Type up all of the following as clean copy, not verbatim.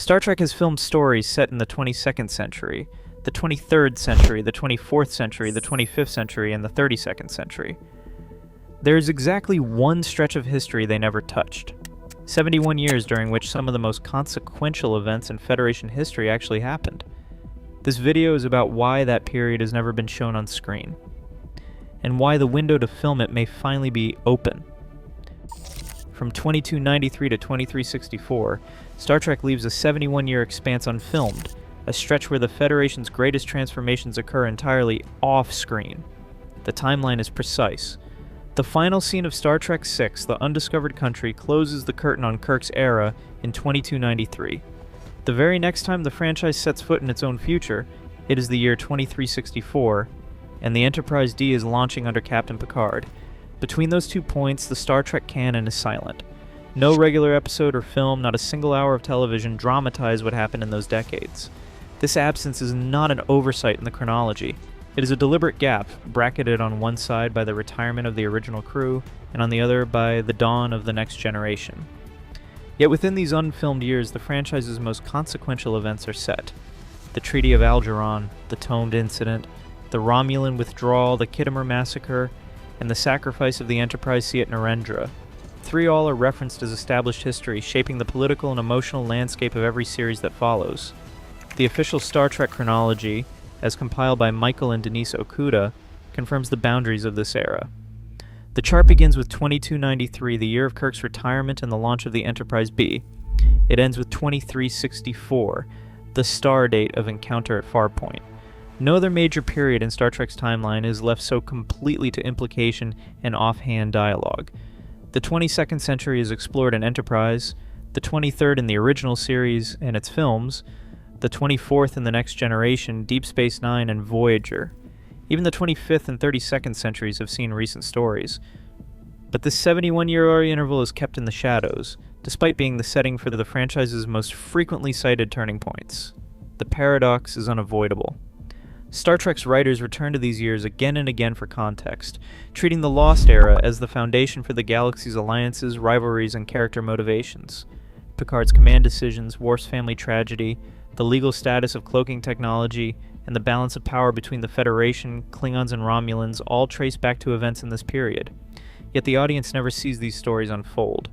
Star Trek has filmed stories set in the 22nd century, the 23rd century, the 24th century, the 25th century, and the 32nd century. There is exactly one stretch of history they never touched. 71 years during which some of the most consequential events in Federation history actually happened. This video is about why that period has never been shown on screen, and why the window to film it may finally be open. From 2293 to 2364, Star Trek leaves a 71-year expanse unfilmed, a stretch where the Federation's greatest transformations occur entirely off-screen. The timeline is precise. The final scene of Star Trek VI, The Undiscovered Country, closes the curtain on Kirk's era in 2293. The very next time the franchise sets foot in its own future, it is the year 2364, and the Enterprise D is launching under Captain Picard. Between those 2 points, the Star Trek canon is silent. No regular episode or film, not a single hour of television dramatized what happened in those decades. This absence is not an oversight in the chronology. It is a deliberate gap, bracketed on one side by the retirement of the original crew, and on the other by the dawn of the next generation. Yet within these unfilmed years, the franchise's most consequential events are set. The Treaty of Algeron, the Tomed Incident, the Romulan withdrawal, the Khitomer Massacre, and the sacrifice of the Enterprise C at Narendra. 3 all are referenced as established history, shaping the political and emotional landscape of every series that follows. The official Star Trek chronology, as compiled by Michael and Denise Okuda, confirms the boundaries of this era. The chart begins with 2293, the year of Kirk's retirement and the launch of the Enterprise B. It ends with 2364, the star date of Encounter at Farpoint. No other major period in Star Trek's timeline is left so completely to implication and offhand dialogue. The 22nd century is explored in Enterprise, the 23rd in the original series and its films, the 24th in the Next Generation, Deep Space Nine, and Voyager. Even the 25th and 32nd centuries have seen recent stories. But this 71-year interval is kept in the shadows, despite being the setting for the franchise's most frequently cited turning points. The paradox is unavoidable. Star Trek's writers return to these years again and again for context, treating the Lost Era as the foundation for the galaxy's alliances, rivalries, and character motivations. Picard's command decisions, Worf's family tragedy, the legal status of cloaking technology, and the balance of power between the Federation, Klingons, and Romulans all trace back to events in this period. Yet the audience never sees these stories unfold.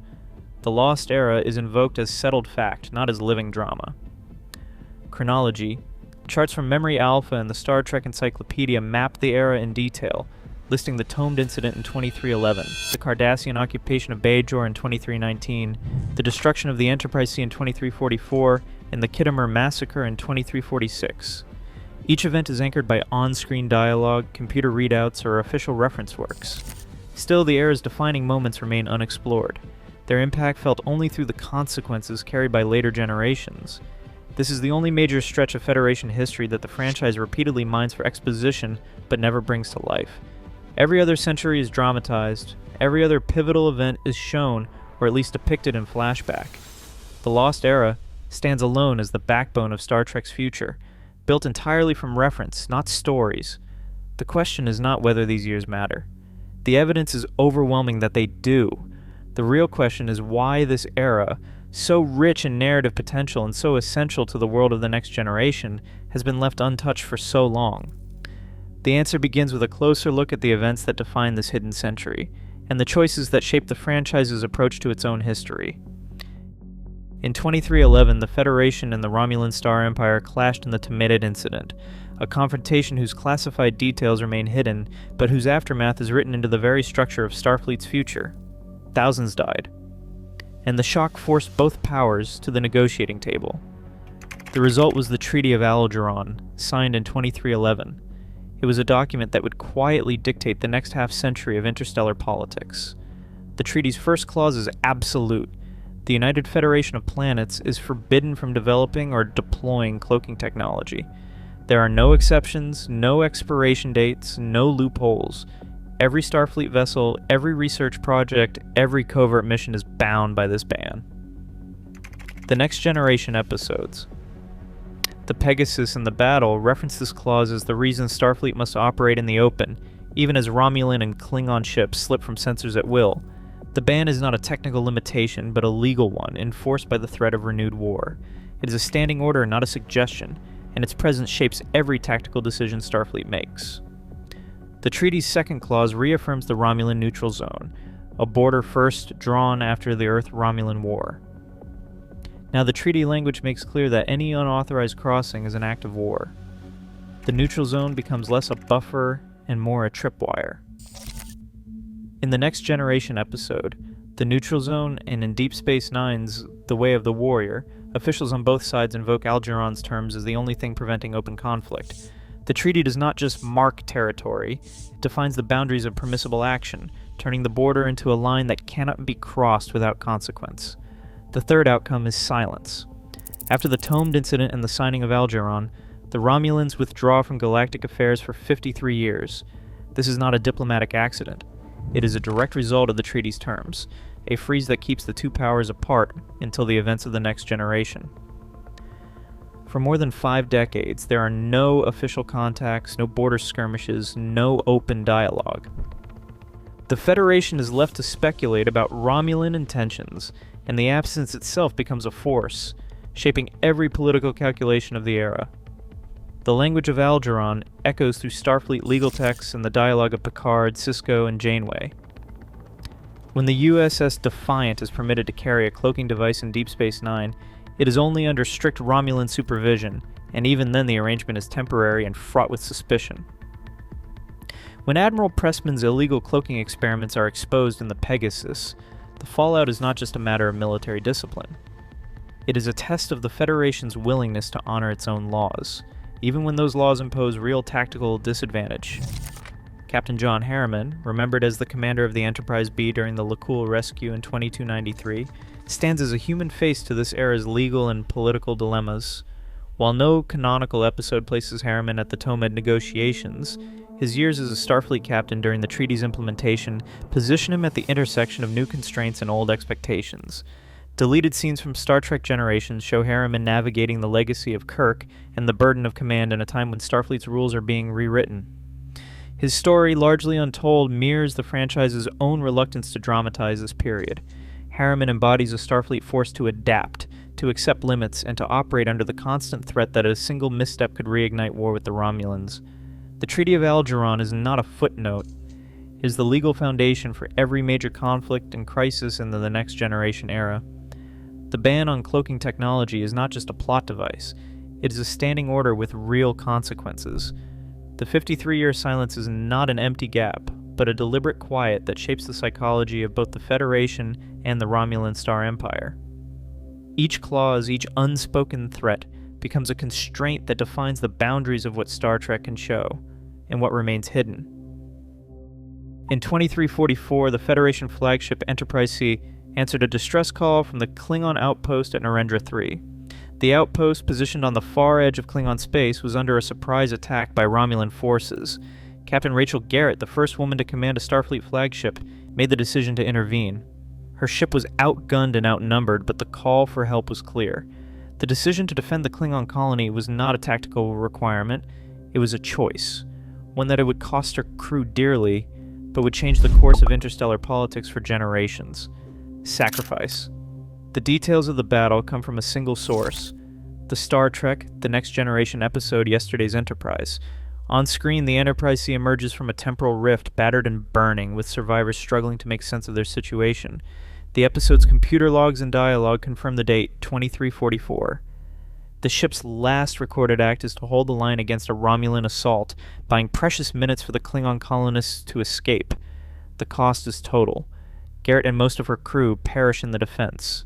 The Lost Era is invoked as settled fact, not as living drama. Chronology. Charts from Memory Alpha and the Star Trek Encyclopedia map the era in detail, listing the Tomed Incident in 2311, the Cardassian occupation of Bajor in 2319, the destruction of the Enterprise C in 2344, and the Khitomer Massacre in 2346. Each event is anchored by on-screen dialogue, computer readouts, or official reference works. Still, the era's defining moments remain unexplored, their impact felt only through the consequences carried by later generations. This is the only major stretch of Federation history that the franchise repeatedly mines for exposition but never brings to life. Every other century is dramatized, every other pivotal event is shown or at least depicted in flashback. The Lost Era stands alone as the backbone of Star Trek's future, built entirely from reference, not stories. The question is not whether these years matter. The evidence is overwhelming that they do. The real question is why this era, so rich in narrative potential and so essential to the world of the next generation, has been left untouched for so long. The answer begins with a closer look at the events that define this hidden century, and the choices that shape the franchise's approach to its own history. In 2311, the Federation and the Romulan Star Empire clashed in the Tomed Incident, a confrontation whose classified details remain hidden, but whose aftermath is written into the very structure of Starfleet's future. Thousands died, and the shock forced both powers to the negotiating table. The result was the Treaty of Algeron, signed in 2311. It was a document that would quietly dictate the next half-century of interstellar politics. The treaty's first clause is absolute. The United Federation of Planets is forbidden from developing or deploying cloaking technology. There are no exceptions, no expiration dates, no loopholes. Every Starfleet vessel, every research project, every covert mission is bound by this ban. The Next Generation episodes. The Pegasus and the Battle reference this clause as the reason Starfleet must operate in the open, even as Romulan and Klingon ships slip from sensors at will. The ban is not a technical limitation, but a legal one, enforced by the threat of renewed war. It is a standing order, not a suggestion, and its presence shapes every tactical decision Starfleet makes. The treaty's second clause reaffirms the Romulan neutral zone, a border first drawn after the Earth-Romulan War. Now, the treaty language makes clear that any unauthorized crossing is an act of war. The neutral zone becomes less a buffer and more a tripwire. In the Next Generation episode, The Neutral Zone, and in Deep Space Nine's The Way of the Warrior, officials on both sides invoke Algeron's terms as the only thing preventing open conflict. The treaty does not just mark territory, it defines the boundaries of permissible action, turning the border into a line that cannot be crossed without consequence. The third outcome is silence. After the Tomed incident and the signing of Algeron, the Romulans withdraw from galactic affairs for 53 years. This is not a diplomatic accident. It is a direct result of the treaty's terms, a freeze that keeps the two powers apart until the events of the Next Generation. For more than 5 decades, there are no official contacts, no border skirmishes, no open dialogue. The Federation is left to speculate about Romulan intentions, and the absence itself becomes a force, shaping every political calculation of the era. The language of Algeron echoes through Starfleet legal texts and the dialogue of Picard, Sisko, and Janeway. When the USS Defiant is permitted to carry a cloaking device in Deep Space Nine, it is only under strict Romulan supervision, and even then the arrangement is temporary and fraught with suspicion. When Admiral Pressman's illegal cloaking experiments are exposed in the Pegasus, the fallout is not just a matter of military discipline. It is a test of the Federation's willingness to honor its own laws, even when those laws impose real tactical disadvantage. Captain John Harriman, remembered as the commander of the Enterprise B during the Lakul rescue in 2293, stands as a human face to this era's legal and political dilemmas. While no canonical episode places Harriman at the Tomed negotiations, his years as a Starfleet captain during the treaty's implementation position him at the intersection of new constraints and old expectations. Deleted scenes from Star Trek Generations show Harriman navigating the legacy of Kirk and the burden of command in a time when Starfleet's rules are being rewritten. His story, largely untold, mirrors the franchise's own reluctance to dramatize this period. Harriman embodies a Starfleet forced to adapt, to accept limits, and to operate under the constant threat that a single misstep could reignite war with the Romulans. The Treaty of Algeron is not a footnote. It is the legal foundation for every major conflict and crisis in the Next Generation era. The ban on cloaking technology is not just a plot device, it is a standing order with real consequences. The 53-year silence is not an empty gap, but a deliberate quiet that shapes the psychology of both the Federation and the Romulan Star Empire. Each clause, each unspoken threat, becomes a constraint that defines the boundaries of what Star Trek can show, and what remains hidden. In 2344, the Federation flagship Enterprise C answered a distress call from the Klingon outpost at Narendra III. The outpost, positioned on the far edge of Klingon space, was under a surprise attack by Romulan forces. Captain Rachel Garrett, the first woman to command a Starfleet flagship, made the decision to intervene. Her ship was outgunned and outnumbered, but the call for help was clear. The decision to defend the Klingon colony was not a tactical requirement, it was a choice. One that it would cost her crew dearly, but would change the course of interstellar politics for generations. Sacrifice. The details of the battle come from a single source. The Star Trek, The Next Generation episode Yesterday's Enterprise. On screen, the Enterprise C emerges from a temporal rift, battered and burning, with survivors struggling to make sense of their situation. The episode's computer logs and dialogue confirm the date, 2344. The ship's last recorded act is to hold the line against a Romulan assault, buying precious minutes for the Klingon colonists to escape. The cost is total. Garrett and most of her crew perish in the defense.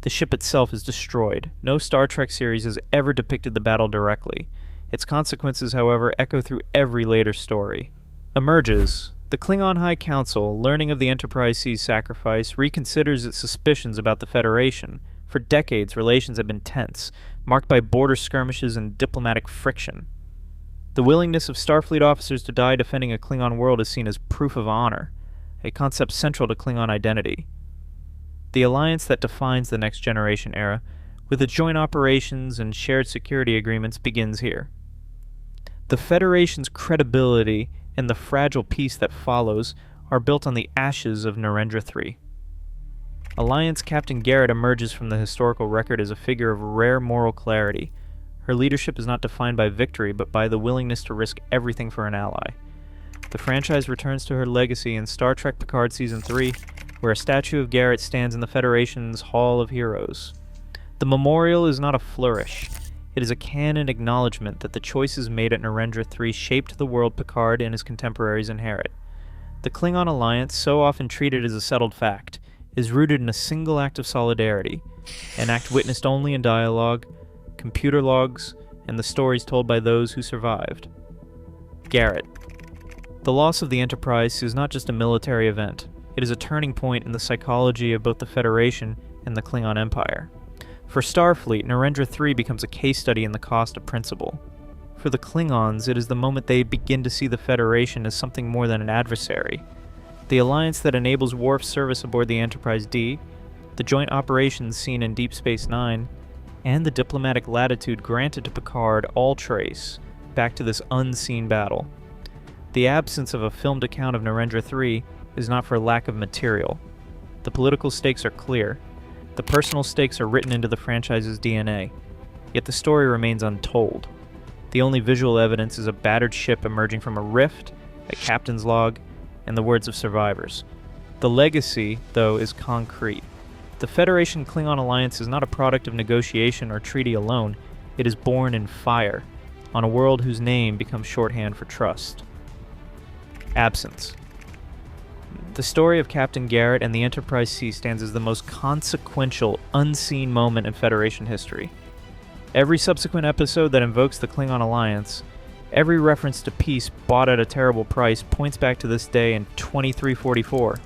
The ship itself is destroyed. No Star Trek series has ever depicted the battle directly. Its consequences, however, echo through every later story. Emerges. The Klingon High Council, learning of the Enterprise C's sacrifice, reconsiders its suspicions about the Federation. For decades, relations have been tense, marked by border skirmishes and diplomatic friction. The willingness of Starfleet officers to die defending a Klingon world is seen as proof of honor, a concept central to Klingon identity. The alliance that defines the Next Generation era, with its joint operations and shared security agreements, begins here. The Federation's credibility and the fragile peace that follows are built on the ashes of Narendra III. Alliance Captain Garrett emerges from the historical record as a figure of rare moral clarity. Her leadership is not defined by victory, but by the willingness to risk everything for an ally. The franchise returns to her legacy in Star Trek Picard Season 3, where a statue of Garrett stands in the Federation's Hall of Heroes. The memorial is not a flourish. It is a canon acknowledgement that the choices made at Narendra III shaped the world Picard and his contemporaries inherit. The Klingon alliance, so often treated as a settled fact, is rooted in a single act of solidarity, an act witnessed only in dialogue, computer logs, and the stories told by those who survived. Garrett. The loss of the Enterprise is not just a military event. It is a turning point in the psychology of both the Federation and the Klingon Empire. For Starfleet, Narendra III becomes a case study in the cost of principle. For the Klingons, it is the moment they begin to see the Federation as something more than an adversary. The alliance that enables Worf's service aboard the Enterprise D, the joint operations seen in Deep Space Nine, and the diplomatic latitude granted to Picard all trace back to this unseen battle. The absence of a filmed account of Narendra III is not for lack of material. The political stakes are clear. The personal stakes are written into the franchise's DNA, yet the story remains untold. The only visual evidence is a battered ship emerging from a rift, a captain's log, and the words of survivors. The legacy, though, is concrete. The Federation-Klingon alliance is not a product of negotiation or treaty alone. It is born in fire, on a world whose name becomes shorthand for trust. Absence. The story of Captain Garrett and the Enterprise C stands as the most consequential, unseen moment in Federation history. Every subsequent episode that invokes the Klingon alliance, every reference to peace bought at a terrible price, points back to this day in 2344.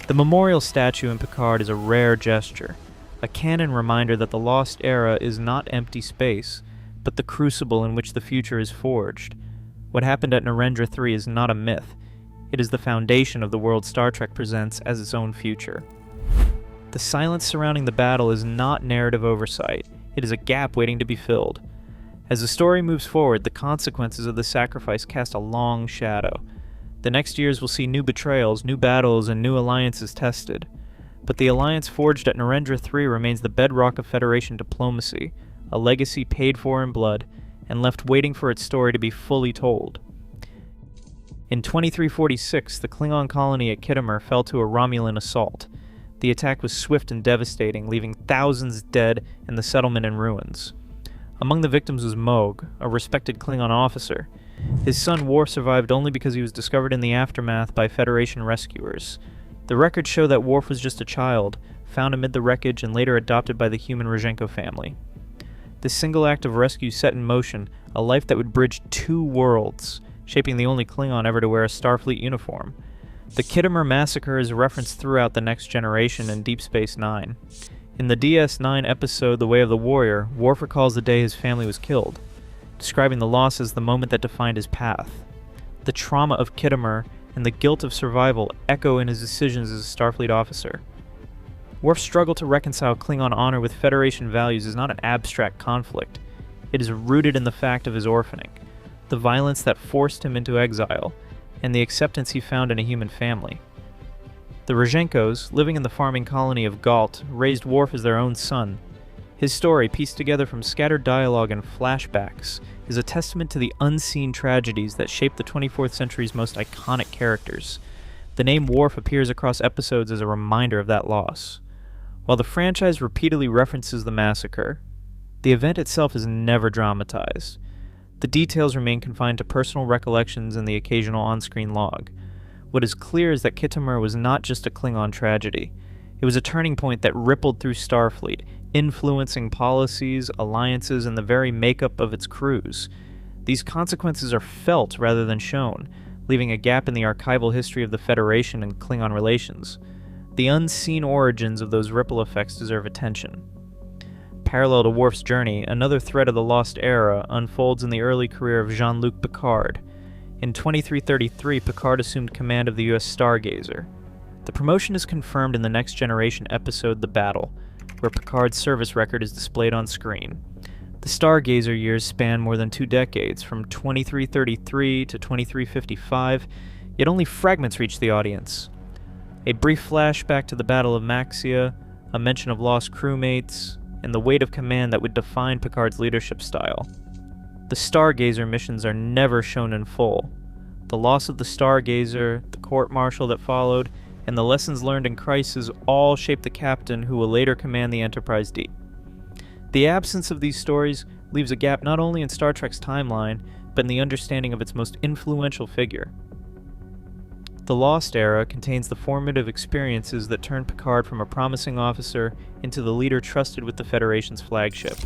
The memorial statue in Picard is a rare gesture, a canon reminder that the lost era is not empty space, but the crucible in which the future is forged. What happened at Narendra III is not a myth. It is the foundation of the world Star Trek presents as its own future. The silence surrounding the battle is not narrative oversight. It is a gap waiting to be filled. As the story moves forward, the consequences of the sacrifice cast a long shadow. The next years will see new betrayals, new battles, and new alliances tested. But the alliance forged at Narendra III remains the bedrock of Federation diplomacy, a legacy paid for in blood, and left waiting for its story to be fully told. In 2346, the Klingon colony at Khitomer fell to a Romulan assault. The attack was swift and devastating, leaving thousands dead and the settlement in ruins. Among the victims was Moog, a respected Klingon officer. His son Worf survived only because he was discovered in the aftermath by Federation rescuers. The records show that Worf was just a child, found amid the wreckage and later adopted by the human Rozhenko family. This single act of rescue set in motion a life that would bridge two worlds, shaping the only Klingon ever to wear a Starfleet uniform. The Khitomer massacre is referenced throughout The Next Generation and Deep Space Nine. In the DS9 episode The Way of the Warrior, Worf recalls the day his family was killed, describing the loss as the moment that defined his path. The trauma of Khitomer and the guilt of survival echo in his decisions as a Starfleet officer. Worf's struggle to reconcile Klingon honor with Federation values is not an abstract conflict. It is rooted in the fact of his orphaning, the violence that forced him into exile, and the acceptance he found in a human family. The Rozhenkos, living in the farming colony of Galt, raised Worf as their own son. His story, pieced together from scattered dialogue and flashbacks, is a testament to the unseen tragedies that shaped the 24th century's most iconic characters. The name Worf appears across episodes as a reminder of that loss. While the franchise repeatedly references the massacre, the event itself is never dramatized. The details remain confined to personal recollections and the occasional on-screen log. What is clear is that Khitomer was not just a Klingon tragedy. It was a turning point that rippled through Starfleet, influencing policies, alliances, and the very makeup of its crews. These consequences are felt rather than shown, leaving a gap in the archival history of the Federation and Klingon relations. The unseen origins of those ripple effects deserve attention. Parallel to Worf's journey, another thread of the Lost Era unfolds in the early career of Jean-Luc Picard. In 2333, Picard assumed command of the U.S. Stargazer. The promotion is confirmed in the Next Generation episode The Battle, where Picard's service record is displayed on screen. The Stargazer years span more than 2 decades, from 2333 to 2355, yet only fragments reach the audience. A brief flashback to the Battle of Maxia, a mention of lost crewmates, and the weight of command that would define Picard's leadership style. The Stargazer missions are never shown in full. The loss of the Stargazer, the court-martial that followed, and the lessons learned in Crisis all shape the captain who will later command the Enterprise D. The absence of these stories leaves a gap not only in Star Trek's timeline, but in the understanding of its most influential figure. The Lost Era contains the formative experiences that turned Picard from a promising officer into the leader trusted with the Federation's flagship.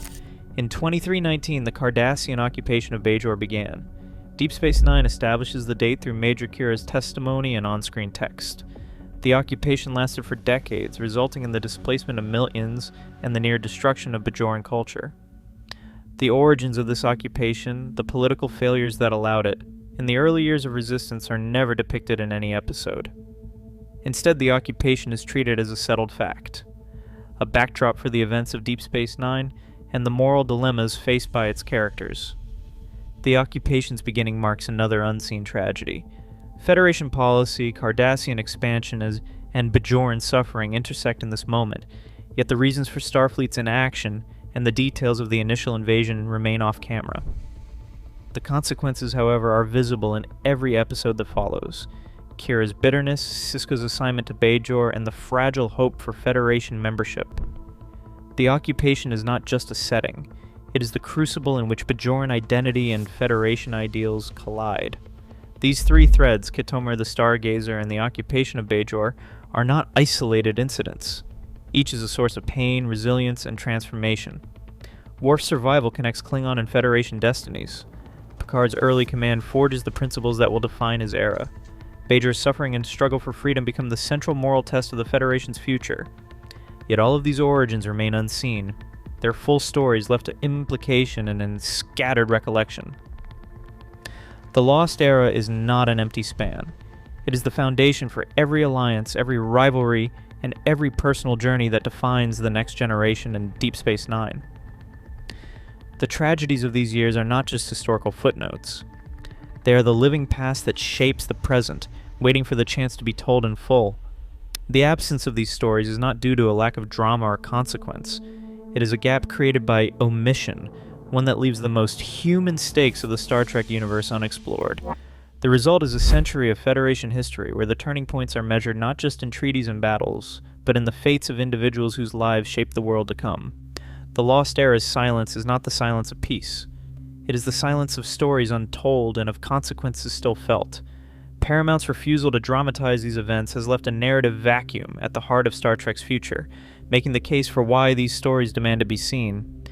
In 2319, the Cardassian occupation of Bajor began. Deep Space Nine establishes the date through Major Kira's testimony and on-screen text. The occupation lasted for decades, resulting in the displacement of millions and the near destruction of Bajoran culture. The origins of this occupation, the political failures that allowed it, and the early years of resistance are never depicted in any episode. Instead, the occupation is treated as a settled fact, a backdrop for the events of Deep Space Nine and the moral dilemmas faced by its characters. The occupation's beginning marks another unseen tragedy. Federation policy, Cardassian expansion, and Bajoran suffering intersect in this moment, yet the reasons for Starfleet's inaction and the details of the initial invasion remain off-camera. The consequences, however, are visible in every episode that follows. Kira's bitterness, Sisko's assignment to Bajor, and the fragile hope for Federation membership. The occupation is not just a setting. It is the crucible in which Bajoran identity and Federation ideals collide. These three threads, Khitomer the Stargazer and the occupation of Bajor, are not isolated incidents. Each is a source of pain, resilience, and transformation. Worf's survival connects Klingon and Federation destinies. Picard's early command forges the principles that will define his era. Bajor's suffering and struggle for freedom become the central moral test of the Federation's future. Yet all of these origins remain unseen, their full stories left to implication and in scattered recollection. The Lost Era is not an empty span. It is the foundation for every alliance, every rivalry, and every personal journey that defines the next generation in Deep Space Nine. The tragedies of these years are not just historical footnotes. They are the living past that shapes the present, waiting for the chance to be told in full. The absence of these stories is not due to a lack of drama or consequence. It is a gap created by omission, one that leaves the most human stakes of the Star Trek universe unexplored. The result is a century of Federation history where the turning points are measured not just in treaties and battles, but in the fates of individuals whose lives shape the world to come. The Lost Era's silence is not the silence of peace. It is the silence of stories untold and of consequences still felt. Paramount's refusal to dramatize these events has left a narrative vacuum at the heart of Star Trek's future, making the case for why these stories demand to be seen.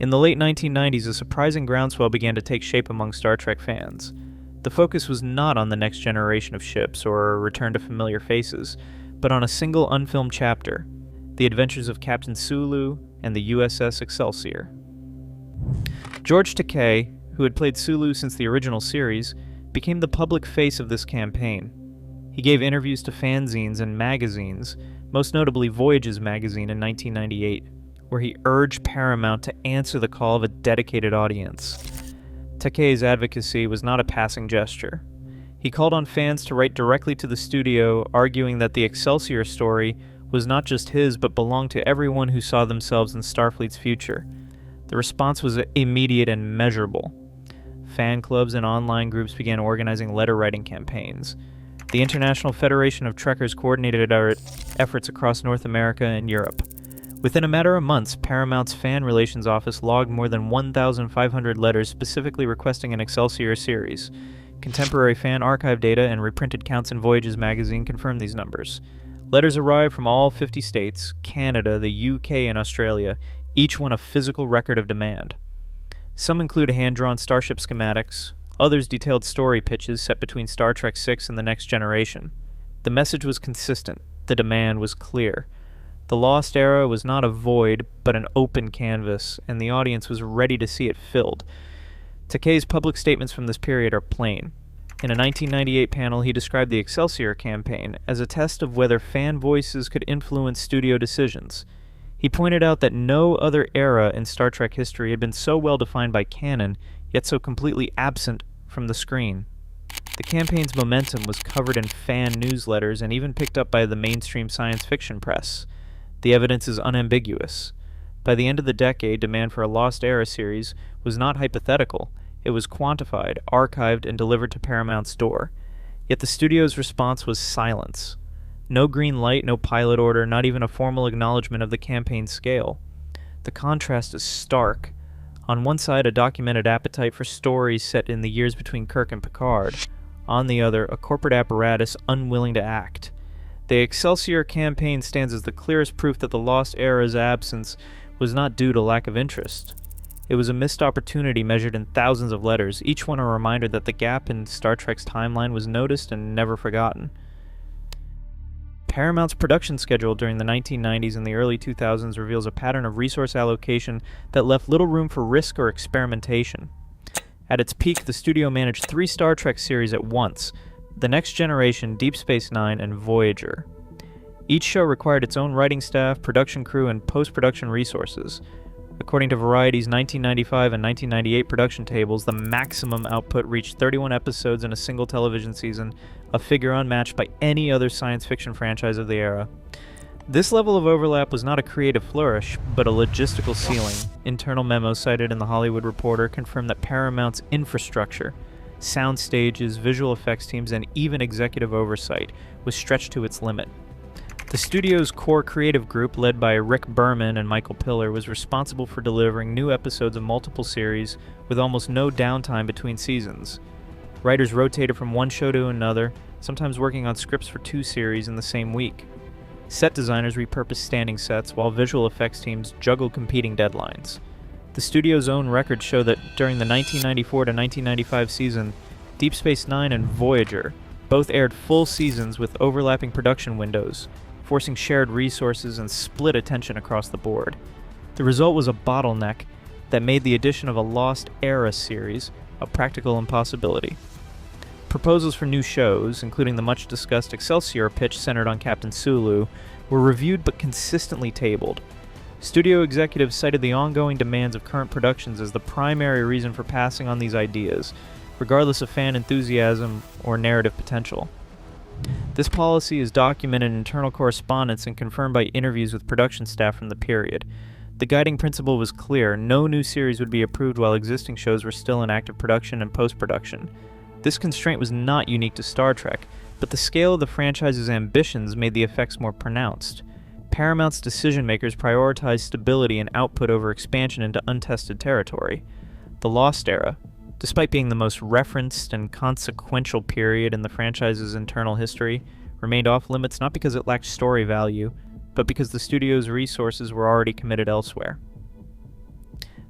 In the late 1990s, a surprising groundswell began to take shape among Star Trek fans. The focus was not on the next generation of ships or a return to familiar faces, but on a single unfilmed chapter, the adventures of Captain Sulu and the USS Excelsior. George Takei, who had played Sulu since the original series, became the public face of this campaign. He gave interviews to fanzines and magazines, most notably Voyages magazine in 1998, where he urged Paramount to answer the call of a dedicated audience. Takei's advocacy was not a passing gesture. He called on fans to write directly to the studio, arguing that the Excelsior story was not just his but belonged to everyone who saw themselves in Starfleet's future. The response was immediate and measurable. Fan clubs and online groups began organizing letter-writing campaigns. The International Federation of Trekkers coordinated our efforts across North America and Europe. Within a matter of months, Paramount's fan relations office logged more than 1,500 letters specifically requesting an Excelsior series. Contemporary fan archive data and reprinted counts in Voyages magazine confirmed these numbers. Letters arrived from all 50 states, Canada, the UK, and Australia, each one a physical record of demand. Some include hand-drawn starship schematics, others detailed story pitches set between Star Trek VI and The Next Generation. The message was consistent, the demand was clear. The Lost Era was not a void, but an open canvas, and the audience was ready to see it filled. Takei's public statements from this period are plain. In a 1998 panel, he described the Excelsior campaign as a test of whether fan voices could influence studio decisions. He pointed out that no other era in Star Trek history had been so well defined by canon, yet so completely absent from the screen. The campaign's momentum was covered in fan newsletters and even picked up by the mainstream science fiction press. The evidence is unambiguous. By the end of the decade, demand for a Lost Era series was not hypothetical. It was quantified, archived, and delivered to Paramount's door. Yet the studio's response was silence. No green light, no pilot order, not even a formal acknowledgement of the campaign's scale. The contrast is stark. On one side, a documented appetite for stories set in the years between Kirk and Picard. On the other, a corporate apparatus unwilling to act. The Excelsior campaign stands as the clearest proof that the Lost Era's absence was not due to lack of interest. It was a missed opportunity measured in thousands of letters, each one a reminder that the gap in Star Trek's timeline was noticed and never forgotten. Paramount's production schedule during the 1990s and the early 2000s reveals a pattern of resource allocation that left little room for risk or experimentation. At its peak, the studio managed 3 Star Trek series at once: The Next Generation, Deep Space Nine, and Voyager. Each show required its own writing staff, production crew, and post-production resources. According to Variety's 1995 and 1998 production tables, the maximum output reached 31 episodes in a single television season, a figure unmatched by any other science fiction franchise of the era. This level of overlap was not a creative flourish, but a logistical ceiling. Internal memos cited in The Hollywood Reporter confirm that Paramount's infrastructure, sound stages, visual effects teams, and even executive oversight was stretched to its limit. The studio's core creative group, led by Rick Berman and Michael Piller, was responsible for delivering new episodes of multiple series with almost no downtime between seasons. Writers rotated from one show to another, sometimes working on scripts for 2 series in the same week. Set designers repurposed standing sets, while visual effects teams juggled competing deadlines. The studio's own records show that during the 1994 to 1995 season, Deep Space Nine and Voyager both aired full seasons with overlapping production windows, forcing shared resources and split attention across the board. The result was a bottleneck that made the addition of a Lost Era series a practical impossibility. Proposals for new shows, including the much-discussed Excelsior pitch centered on Captain Sulu, were reviewed but consistently tabled. Studio executives cited the ongoing demands of current productions as the primary reason for passing on these ideas, regardless of fan enthusiasm or narrative potential. This policy is documented in internal correspondence and confirmed by interviews with production staff from the period. The guiding principle was clear: no new series would be approved while existing shows were still in active production and post-production. This constraint was not unique to Star Trek, but the scale of the franchise's ambitions made the effects more pronounced. Paramount's decision-makers prioritized stability and output over expansion into untested territory. The Lost Era, despite being the most referenced and consequential period in the franchise's internal history, remained off-limits not because it lacked story value, but because the studio's resources were already committed elsewhere.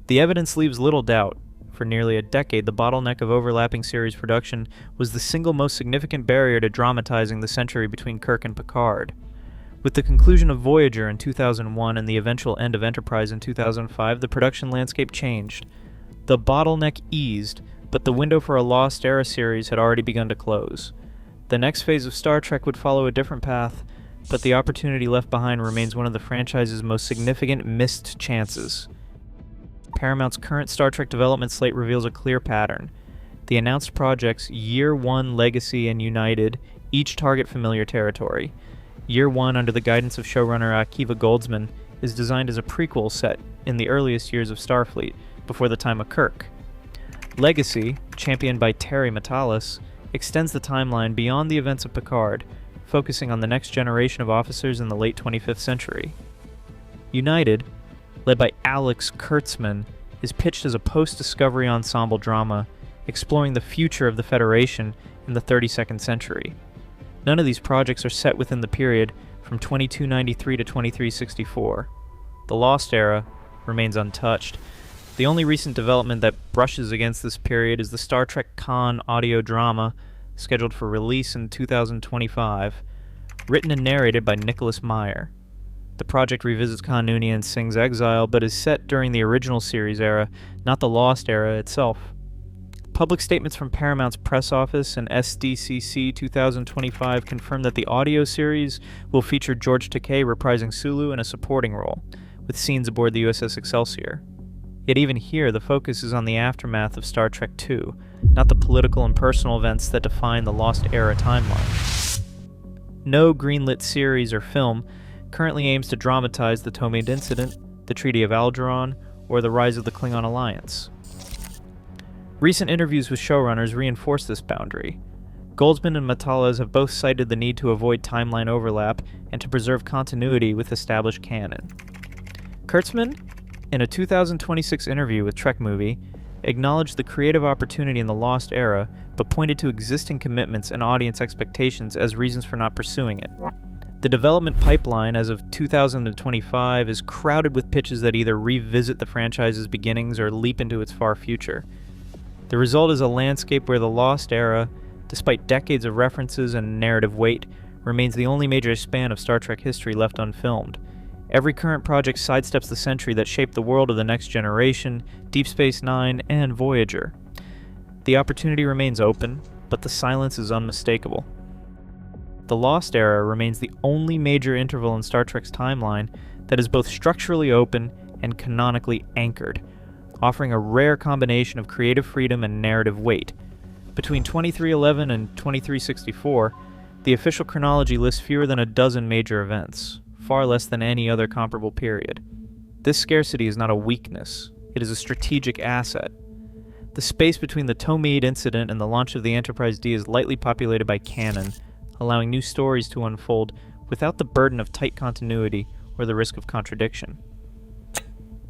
The evidence leaves little doubt. For nearly a decade, the bottleneck of overlapping series production was the single most significant barrier to dramatizing the century between Kirk and Picard. With the conclusion of Voyager in 2001 and the eventual end of Enterprise in 2005, the production landscape changed. The bottleneck eased, but the window for a Lost Era series had already begun to close. The next phase of Star Trek would follow a different path, but the opportunity left behind remains one of the franchise's most significant missed chances. Paramount's current Star Trek development slate reveals a clear pattern. The announced projects Year 1, Legacy, and United each target familiar territory. Year 1, under the guidance of showrunner Akiva Goldsman, is designed as a prequel set in the earliest years of Starfleet, before the time of Kirk. Legacy, championed by Terry Matalas, extends the timeline beyond the events of Picard, focusing on the next generation of officers in the late 25th century. United, led by Alex Kurtzman, is pitched as a post-Discovery ensemble drama, exploring the future of the Federation in the 32nd century. None of these projects are set within the period from 2293 to 2364. The Lost Era remains untouched. The only recent development that brushes against this period is the Star Trek Con audio drama, scheduled for release in 2025, written and narrated by Nicholas Meyer. The project revisits continuity and sings exile, but is set during the original series era, not the Lost Era itself. Public statements from Paramount's press office and SDCC 2025 confirm that the audio series will feature George Takei reprising Sulu in a supporting role, with scenes aboard the USS Excelsior. Yet even here, the focus is on the aftermath of Star Trek II, not the political and personal events that define the Lost Era timeline. No greenlit series or film currently aims to dramatize the Tomid Incident, the Treaty of Algeron, or the rise of the Klingon Alliance. Recent interviews with showrunners reinforce this boundary. Goldsman and Matalas have both cited the need to avoid timeline overlap and to preserve continuity with established canon. Kurtzman, in a 2026 interview with Trek Movie, acknowledged the creative opportunity in the Lost Era, but pointed to existing commitments and audience expectations as reasons for not pursuing it. The development pipeline as of 2025 is crowded with pitches that either revisit the franchise's beginnings or leap into its far future. The result is a landscape where the Lost Era, despite decades of references and narrative weight, remains the only major span of Star Trek history left unfilmed. Every current project sidesteps the century that shaped the world of The Next Generation, Deep Space Nine, and Voyager. The opportunity remains open, but the silence is unmistakable. The Lost Era remains the only major interval in Star Trek's timeline that is both structurally open and canonically anchored, offering a rare combination of creative freedom and narrative weight. Between 2311 and 2364, the official chronology lists fewer than a dozen major events, far less than any other comparable period. This scarcity is not a weakness, it is a strategic asset. The space between the Tomid Incident and the launch of the Enterprise D is lightly populated by canon, allowing new stories to unfold without the burden of tight continuity or the risk of contradiction.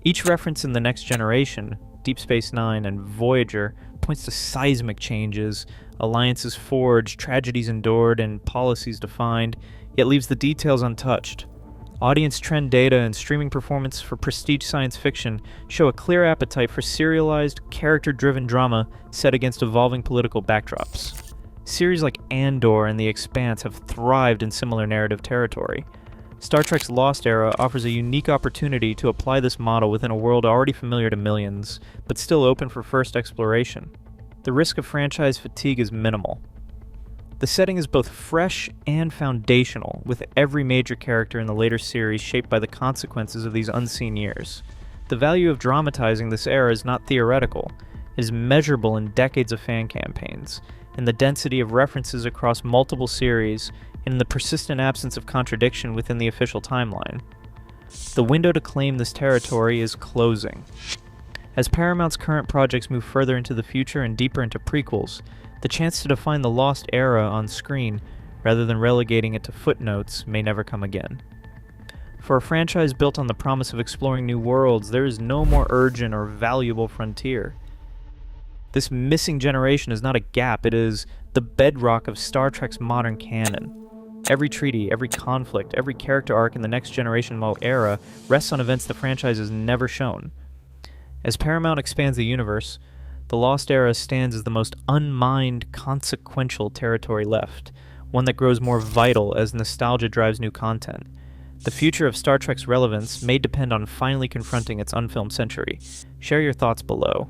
Each reference in The Next Generation, Deep Space Nine, and Voyager points to seismic changes, alliances forged, tragedies endured, and policies defined, yet leaves the details untouched. Audience trend data and streaming performance for prestige science fiction show a clear appetite for serialized, character-driven drama set against evolving political backdrops. Series like Andor and The Expanse have thrived in similar narrative territory. Star Trek's Lost Era offers a unique opportunity to apply this model within a world already familiar to millions, but still open for first exploration. The risk of franchise fatigue is minimal. The setting is both fresh and foundational, with every major character in the later series shaped by the consequences of these unseen years. The value of dramatizing this era is not theoretical, it is measurable in decades of fan campaigns, in the density of references across multiple series, and in the persistent absence of contradiction within the official timeline. The window to claim this territory is closing. As Paramount's current projects move further into the future and deeper into prequels, the chance to define the Lost Era on screen, rather than relegating it to footnotes, may never come again. For a franchise built on the promise of exploring new worlds, there is no more urgent or valuable frontier. This missing generation is not a gap, it is the bedrock of Star Trek's modern canon. Every treaty, every conflict, every character arc in the Next Generation era rests on events the franchise has never shown. As Paramount expands the universe, the Lost Era stands as the most unmined, consequential territory left, one that grows more vital as nostalgia drives new content. The future of Star Trek's relevance may depend on finally confronting its unfilmed century. Share your thoughts below.